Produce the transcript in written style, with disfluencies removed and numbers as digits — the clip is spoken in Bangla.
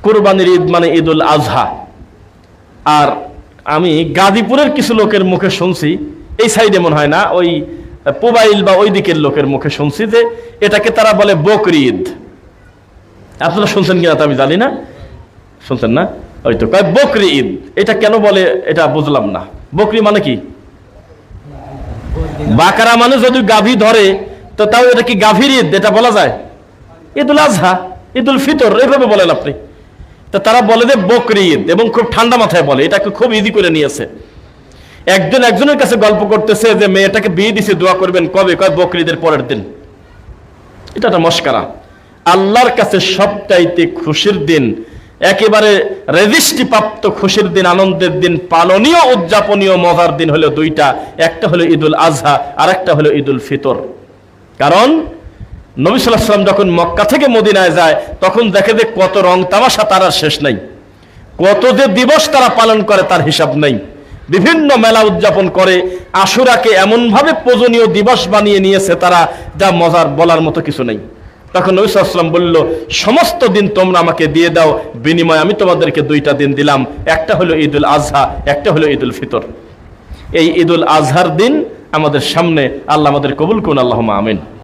কুরবানির ঈদ মানে ঈদুল আজহা। আর আমি গাজীপুরের কিছু লোকের মুখে শুনছি, এই সাইডে মনে হয় না, ওই পুবাইল বা ওই দিকের লোকের মুখে শুনছি যে এটাকে তারা বলে বকরি ঈদ। আপনারা শুনছেন কিনা তা আমি জানি না, শুনছেন না? ওই তো কয় বকরি ঈদ। এটা কেন বলে এটা বুঝলাম না। বকরি মানে কি? বাকারা মানে যদি গাভী ধরে তো তাও এটা কি গাভীর ঈদ এটা বলা যায়? ঈদুল আজহা, ঈদুল ফিতর এইভাবে বলেন আপনি। তো তারা বলে যে বকরি ঈদ, এবং খুব ঠান্ডা মাথায় বলে, এটাকে খুব ইজি করে নিয়েছে। একজন একজনের কাছে গল্প করতেছে যে মেয়েটাকে বিয়ে দিছে, দোয়া করবেন। কবে? কয় বকরি ঈদের পরের দিন। এটা একটা মস্কারা। আল্লাহর কাছে সবচাইতে খুশির দিন, একেবারে রেজিস্ট্রি প্রাপ্ত খুশির দিন, আনন্দের দিন, পালনীয় উদযাপনীয় মজার দিন হলো দুইটা। একটা হলো ঈদুল আজহা, আর একটা হলো ঈদুল ফিতর। কারণ নবী সাল্লাল্লাহু আলাইহি ওয়াসাল্লাম যখন মক্কা থেকে মদিনায় যায় তখন দেখে যে কত রং তামাশা, তার আর শেষ নাই। কত যে দিবস তারা পালন করে তার হিসাব নাই। বিভিন্ন মেলা উদযাপন করে, আশুরাকে এমন ভাবে পূজনীয় দিবস বানিয়ে নিয়েছে তারা, যা মজার বলার মতো কিছু নেই। তখন নবী সাল্লাল্লাহু আলাইহি ওয়াসাল্লাম বলল, সমস্ত দিন তোমরা আমাকে দিয়ে দাও, বিনিময়ে আমি তোমাদেরকে দুইটা দিন দিলাম, একটা হলো ঈদুল আজহা, একটা হলো ঈদুল ফিতর। এই ঈদুল আজহার দিন আমাদের সামনে, আল্লাহ আমাদের কবুল করুন, আল্লাহুম্মা আমিন।